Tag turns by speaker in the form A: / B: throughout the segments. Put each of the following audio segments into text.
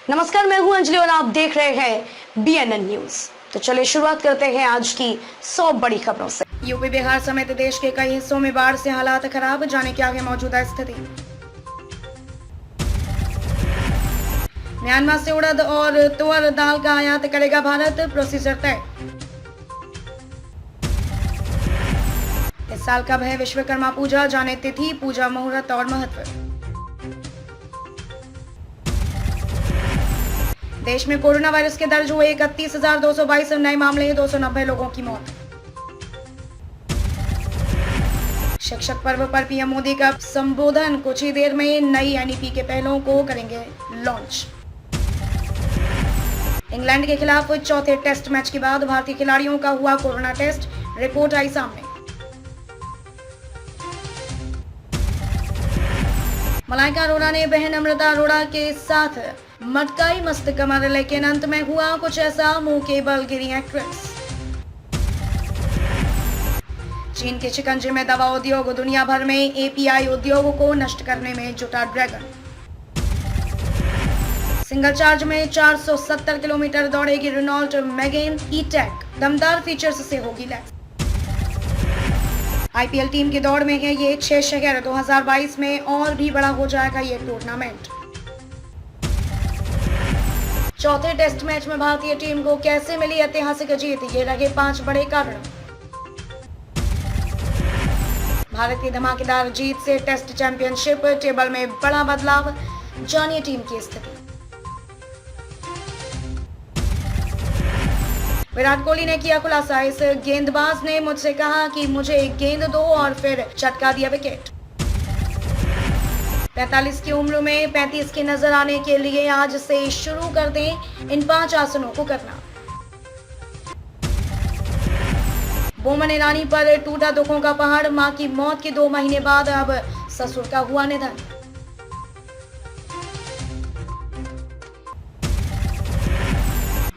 A: नमस्कार, मैं हूं अंजलि और आप देख रहे हैं बीएनएन न्यूज। तो चलिए शुरुआत करते हैं आज की 100 बड़ी खबरों से।
B: यूपी बिहार समेत देश के कई हिस्सों में बाढ़ से हालात खराब, जाने क्या है मौजूदा स्थिति। म्यांमार से उड़द और तुअर दाल का आयात करेगा भारत, प्रोसीजर तय। इस साल कब है विश्वकर्मा पूजा, जाने तिथि, पूजा मुहूर्त और महत्व। देश में कोरोना वायरस के दर्ज हुए 31,222 नए मामले, 290 लोगों की मौत। शिक्षक पर्व पर पीएम मोदी का संबोधन, कुछ ही देर में नई एनईपी के पहलों को करेंगे लॉन्च। इंग्लैंड के खिलाफ चौथे टेस्ट मैच के बाद भारतीय खिलाड़ियों का हुआ कोरोना टेस्ट, रिपोर्ट आई सामने। मलाइका अरोड़ा ने बहन अमृता अरोड़ा के साथ मटकाई मस्त कमर, लेकिन अंत में हुआ कुछ ऐसा, मुंह के बल गिरी एक्ट्रेस। चीन के शिकंजे में दवा उद्योग, दुनिया भर में एपीआई उद्योग को नष्ट करने में जुटा ड्रैगन। सिंगल चार्ज में 470 किलोमीटर दौड़ेगी रेनॉल्ट मेगेन ई-टेक, दमदार फीचर्स से होगी लैस। आईपीएल टीम की दौड़ में है ये 6 शहर, 2022 में और भी बड़ा हो जाएगा ये टूर्नामेंट। चौथे टेस्ट मैच में भारतीय टीम को कैसे मिली ऐतिहासिक जीत, ये रहे 5 बड़े कारण। भारत की धमाकेदार जीत से टेस्ट चैंपियनशिप टेबल में बड़ा बदलाव, जानिए टीम की स्थिति। विराट कोहली ने किया खुलासा, इस गेंदबाज ने मुझसे कहा कि मुझे एक गेंद दो और फिर चटका दिया विकेट। 45 की उम्र में 35 के नजर आने के लिए आज से शुरू कर दें इन 5 आसनों को करना। बोमन ईरानी पर टूटा दुखों का पहाड़, मां की मौत के 2 महीने बाद अब ससुर का हुआ निधन।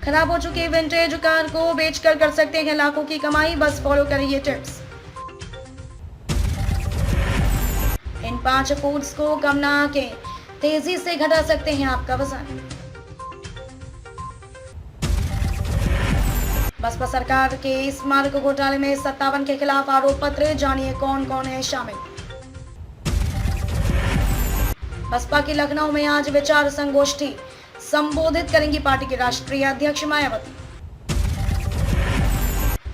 B: खराब हो चुकी विंटेज कार को बेचकर कर सकते हैं लाखों की कमाई, बस फॉलो करें ये टिप्स। इन 5 फूड्स को कम ना के तेजी से घटा सकते हैं आपका वजन। बसपा सरकार के स्मारक घोटाले में 57 के खिलाफ आरोप पत्र, जानिए कौन कौन है शामिल। बसपा की लखनऊ में आज विचार संगोष्ठी, संबोधित करेंगी पार्टी के राष्ट्रीय अध्यक्ष मायावती।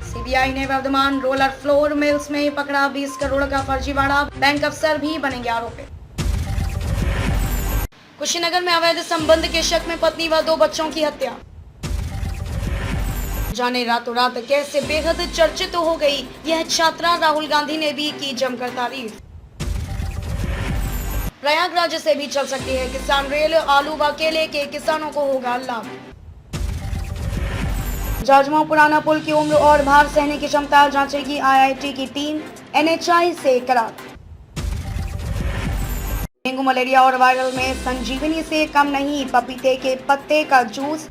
B: सीबीआई ने वर्धमान रोलर फ्लोर मिल्स में पकड़ा 20 करोड़ का फर्जीवाड़ा, बैंक अफसर भी बनेंगे आरोपी। कुशीनगर में अवैध संबंध के शक में पत्नी व 2 बच्चों की हत्या, जाने रातों रात कैसे बेहद चर्चित हो गई यह छात्रा, राहुल गांधी ने भी की जमकर तारीफ। प्रयागराज से भी चल सकती है किसान रेल, आलू व केले के किसानों को होगा लाभ। जाजमऊ पुराना पुल की उम्र और भार सहने की क्षमता जांचेगी आईआईटी की टीम, एनएचआई से करार। डेंगू, मलेरिया और वायरल में संजीवनी से कम नहीं, पपीते के पत्ते का जूस।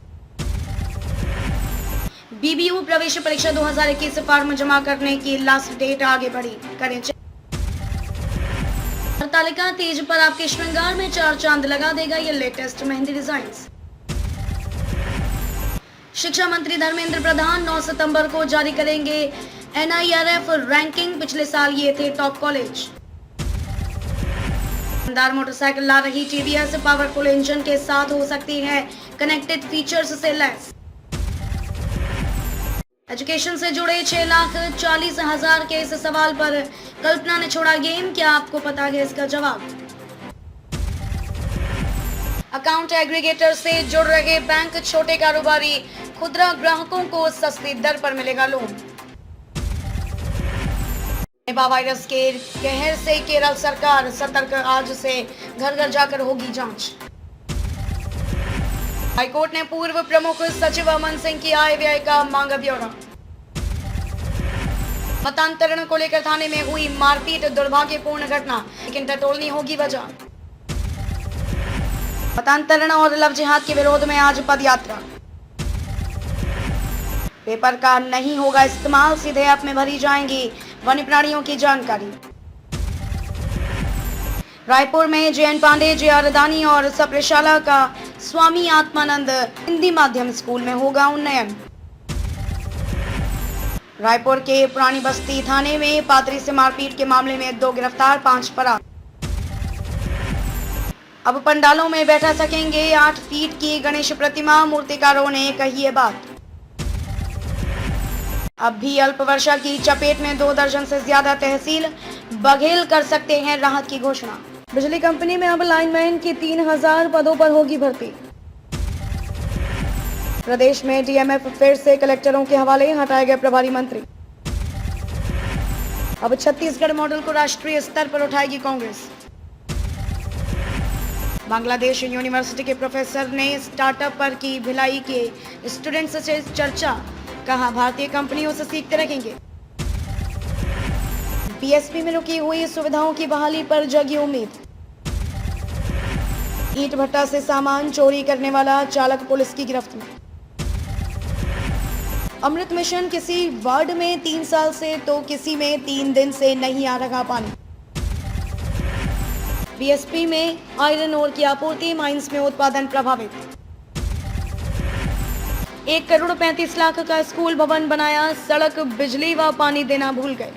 B: बीबीयू प्रवेश परीक्षा 2021 फॉर्म जमा करने की लास्ट डेट आगे बढ़ी, करें तालिका तेज पर आपके श्रृंगार में 4 चांद लगा देगा ये लेटेस्ट मेहंदी डिजाइन। शिक्षा मंत्री धर्मेंद्र प्रधान 9 सितंबर को जारी करेंगे एनआईआरएफ रैंकिंग, पिछले साल ये थे टॉप कॉलेज। शानदार मोटरसाइकिल ला रही टीवीएस, पावरफुल इंजन के साथ हो सकती है कनेक्टेड फीचर्स से लैस। एजुकेशन से जुड़े 6,40,000 के इस सवाल पर कल्पना ने छोड़ा गेम, क्या आपको पता है इसका जवाब? अकाउंट एग्रीगेटर से जुड़ रहे बैंक, छोटे कारोबारी, खुदरा ग्राहकों को सस्ती दर पर मिलेगा लोन। निपा वायरस के कहर से केरल सरकार सतर्क, आज से घर घर जाकर होगी जांच। हाईकोर्ट ने पूर्व प्रमुख सचिव अमन सिंह की आय व्यय का मांगा ब्यौरा। मतांतरण को लेकर थाने में हुई मारपीट, दुर्भाग्यपूर्ण घटना, लेकिन टटोलनी होगी वजह। मतांतरण और लव जिहाद के विरोध में आज पदयात्रा। पेपर का नहीं होगा इस्तेमाल, सीधे ऐप में भरी जाएंगी वन्य प्राणियों की जानकारी। रायपुर में JN पांडे, JR दानी और सप्रेशाला का स्वामी आत्मानंद हिंदी माध्यम स्कूल में होगा उन्नयन। रायपुर के पुरानी बस्ती थाने में पादरी से मारपीट के मामले में 2 गिरफ्तार, 5 फरार। अब पंडालों में बैठा सकेंगे 8 फीट की गणेश प्रतिमा, मूर्तिकारों ने कही ये बात। अब भी अल्प वर्षा की चपेट में 2 दर्जन से ज्यादा तहसील बघेल कर सकते हैं राहत की घोषणा। बिजली कंपनी में अब लाइनमैन की 3000 पदों पर होगी भर्ती। प्रदेश में DMF फिर से कलेक्टरों के हवाले, हटाए गए प्रभारी मंत्री। अब छत्तीसगढ़ मॉडल को राष्ट्रीय स्तर पर उठाएगी कांग्रेस। बांग्लादेश यूनिवर्सिटी के प्रोफेसर ने स्टार्टअप पर की भिलाई के स्टूडेंट्स से चर्चा, कहा भारतीय कंपनियों से सीखते रहेंगे। BSP में रुकी हुई सुविधाओं की बहाली पर जगी उम्मीद। ईंट भट्टा से सामान चोरी करने वाला चालक पुलिस की गिरफ्त में। अमृत मिशन किसी वार्ड में 3 साल से तो किसी में 3 दिन से नहीं आ रहा पानी। BSP में आयरन ओर की आपूर्ति, माइंस में उत्पादन प्रभावित। 1 करोड़ 35 लाख का स्कूल भवन बनाया, सड़क, बिजली व पानी देना भूल गए।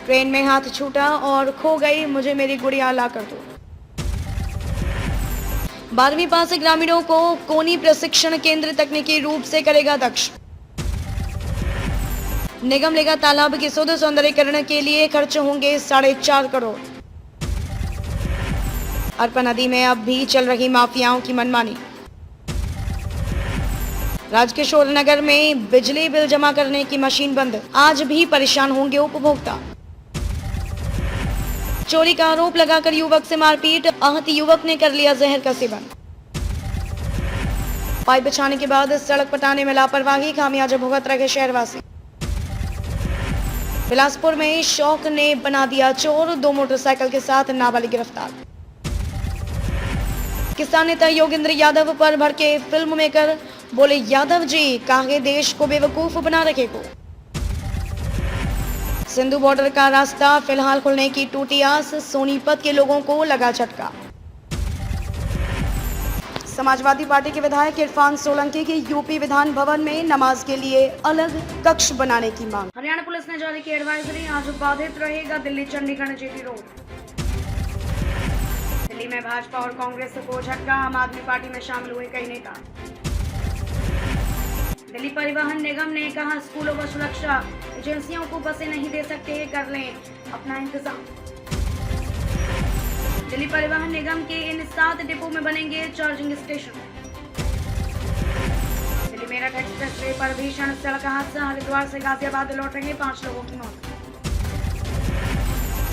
B: ट्रेन में हाथ छूटा और खो गई, मुझे मेरी गुड़िया ला कर दो। 12वीं पास ग्रामीणों को कोनी प्रशिक्षण केंद्र तकनीकी रूप से करेगा दक्ष। निगम लेगा तालाब के शुद्ध सौंदर्यीकरण के लिए खर्च होंगे 4.5 करोड़। अर्पा नदी में अब भी चल रही माफियाओं की मनमानी। राजकिशोर नगर में बिजली बिल जमा करने की मशीन बंद, आज भी परेशान होंगे उपभोक्ता। चोरी का आरोप लगाकर युवक से मारपीट, आहत युवक ने कर लिया जहर का सेवन। पाइप बिछाने के बाद सड़क पटाने में लापरवाही, खामियाजा भुगत रहे शहरवासी। बिलासपुर में शौक ने बना दिया चोर, 2 मोटरसाइकिल के साथ नाबालिग गिरफ्तार। किसान नेता योगेंद्र यादव पर भड़के फिल्म मेकर, बोले यादव जी काहे देश को बेवकूफ बना रखे को। सिंधु बॉर्डर का रास्ता फिलहाल खुलने की टूटी आस, सोनीपत के लोगों को लगा झटका। समाजवादी पार्टी के विधायक इरफान सोलंकी की यूपी विधान भवन में नमाज के लिए अलग कक्ष बनाने की मांग। हरियाणा पुलिस ने जारी की एडवाइजरी, आज बाधित रहेगा दिल्ली चंडीगढ़ GT रोड। दिल्ली में भाजपा और कांग्रेस को झटका, आम आदमी पार्टी में शामिल हुए कई नेता। दिल्ली परिवहन निगम ने कहा स्कूलों व सुरक्षा एजेंसियों को बसें नहीं दे सकते, कर लें अपना इंतजाम। दिल्ली परिवहन निगम के इन 7 डिपो में बनेंगे charging station. Delhi Meerut express way पर भीषण सड़क हादसा, हरिद्वार से गाजियाबाद लौट रहे 5 लोगों की मौत।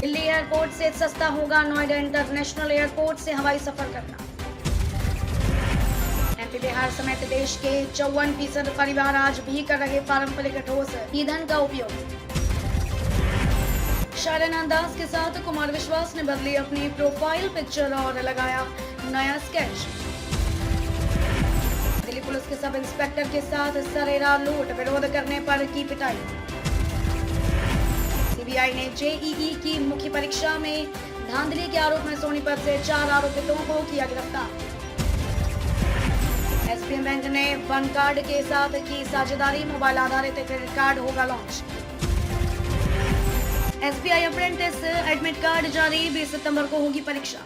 B: दिल्ली एयरपोर्ट से सस्ता होगा नोएडा इंटरनेशनल एयरपोर्ट से हवाई सफर करना। MP बिहार समेत देश के 54% परिवार आज भी कर रहे पारंपरिक ठोस ईंधन का उपयोग। शायराना अंदाज के साथ कुमार विश्वास ने बदली अपनी प्रोफाइल पिक्चर और लगाया नया स्केच। दिल्ली पुलिस के सब इंस्पेक्टर के साथ सरेरा लूट, विरोध करने पर की पिटाई। CBI ने JEE की मुख्य परीक्षा में धांधली के आरोप में सोनीपत से 4 आरोपितों को किया गिरफ्तार। SBM बैंक ने वन कार्ड के साथ की साझेदारी, मोबाइल आधारित क्रेडिट कार्ड होगा launch. SBI apprentice admit card जारी, 20 सितंबर को होगी परीक्षा।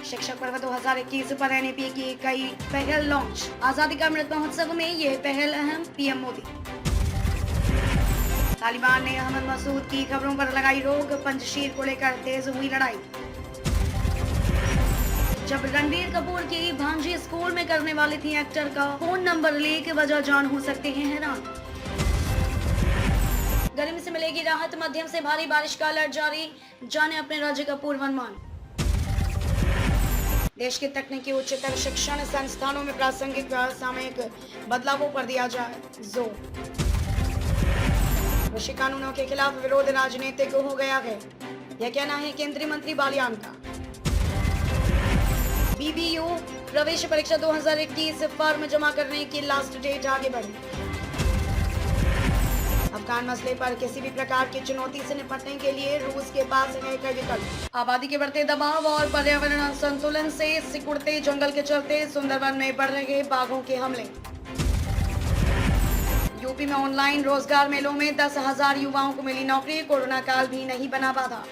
B: शिक्षक पर्व 2021 पर NEP की कई पहल लॉन्च, आजादी का अमृत महोत्सव में ये पहल अहम, PM मोदी। तालिबान ने अहमद मसूद की खबरों पर लगाई रोक, पंजशीर को लेकर तेज हुई लड़ाई। जब रणबीर कपूर की भांजी स्कूल में करने वाली थी एक्टर का फोन नंबर लीक, वजह जान हो सकते हैं हैरान। गर्मी से मिलेगी राहत, मध्यम से भारी बारिश का अलर्ट जारी, जाने अपने राज्य का पूर्वानुमान। देश के तकनीकी उच्चतर शिक्षण संस्थानों में प्रासंगिक सामयिक बदलावों पर दिया जाए जोर। कृषि कानूनों के खिलाफ विरोध राजनीतिक हो गया है, यह कहना है केंद्रीय मंत्री बालियान का। BBU प्रवेश परीक्षा 2021 फॉर्म जमा करने की लास्ट डेट आगे बढ़ी। अब अफगान मसले पर किसी भी प्रकार की चुनौती से निपटने के लिए रूस के पास है कई विकल्प। आबादी के बढ़ते दबाव और पर्यावरण संतुलन से सिकुड़ते जंगल के चलते सुंदरवन में बढ़ रहे बाघों के हमले। यूपी में ऑनलाइन रोजगार मेलों में 10,000 युवाओं को मिली नौकरी, कोरोना काल भी नहीं बना बाधा।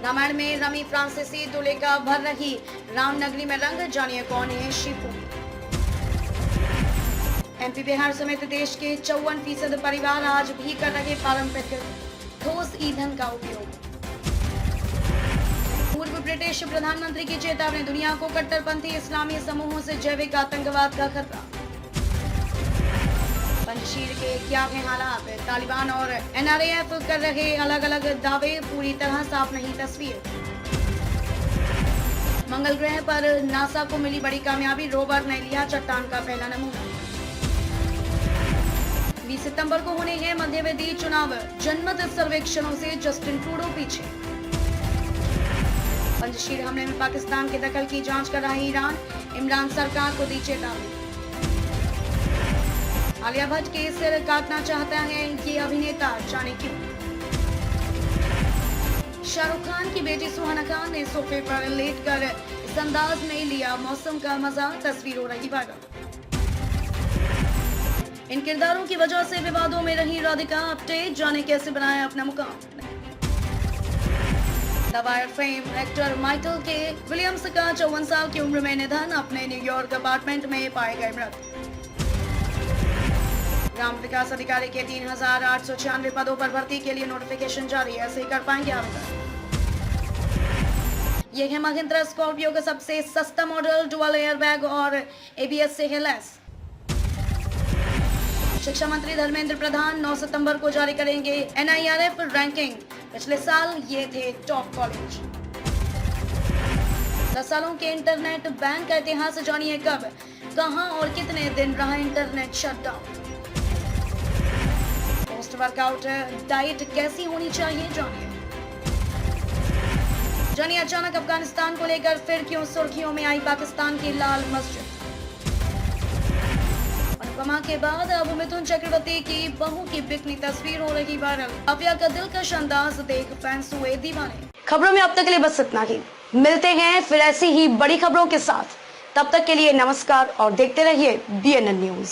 B: रामायण में रमी फ्रांसीसी दूल्हे का भर रही रामनगरी में रंग, जानिए कौन है शिपू। एमपी बिहार समेत देश के 54% परिवार आज भी कर रहे पारंपरिक ठोस ईंधन का उपयोग। पूर्व ब्रिटिश प्रधानमंत्री की चेतावनी, दुनिया को कट्टरपंथी इस्लामी समूहों से जैविक आतंकवाद का खतरा। पंजशीर के क्या है हालात, तालिबान और एनआरएफ कर रहे अलग अलग दावे, पूरी तरह साफ नहीं तस्वीर। मंगल ग्रह पर नासा को मिली बड़ी कामयाबी, रोवर ने लिया चट्टान का पहला नमूना। 20 सितंबर को होने हैं मध्यवर्ती चुनाव, जनमत सर्वेक्षणों से जस्टिन ट्रूडो पीछे। पंजशीर हमले में पाकिस्तान के दखल की जांच कर रहा है ईरान, इमरान सरकार को दी चेतावनी। आलिया भट्ट के सिर काटना चाहता है ये अभिनेता, जाने क्यों। शाहरुख खान की बेटी सुहाना खान ने सोफे पर लेटकर इस अंदाज में लिया मौसम का मजा, तस्वीर हो रही वायरल। इन किरदारों की वजह से विवादों में रही राधिका आप्टे, जाने कैसे बनाया अपना मुकाम। The wire fame actor Michael के विलियम्स का 54 साल की उम्र में निधन, अपने न्यूयॉर्क अपार्टमेंट में पाए गए मृत। ग्राम विकास अधिकारी के 3,896 पदों पर भर्ती के लिए नोटिफिकेशन जारी, ऐसे कर पाएंगे आवेदन। यह है महिंद्रा स्कॉर्पियो का सबसे सस्ता मॉडल, डुअल एयरबैग और एबीएस से है लैस। शिक्षा मंत्री धर्मेंद्र प्रधान 9 सितंबर को जारी करेंगे एनआईआरएफ रैंकिंग, पिछले साल ये थे टॉप कॉलेज। 10 सालों के इंटरनेट बैन का इतिहास जानिए, कब, कहां और कितने दिन रहा internet shutdown. Post workout diet कैसी होनी चाहिए, जानिए अचानक अफगानिस्तान को लेकर फिर क्यों सुर्खियों में आई पाकिस्तान की लाल मस्जिद। अनुपमा के बाद अब मिथुन चक्रवर्ती की बहू की बिकनी तस्वीर हो रही वायरल, काव्या का दिलकश अंदाज देख फैंस हुए दीवाने।
A: खबरों में अब तक के लिए बस इतना ही, मिलते हैं फिर ऐसी ही बड़ी खबरों के साथ, तब तक के लिए नमस्कार और देखते रहिए BNN न्यूज।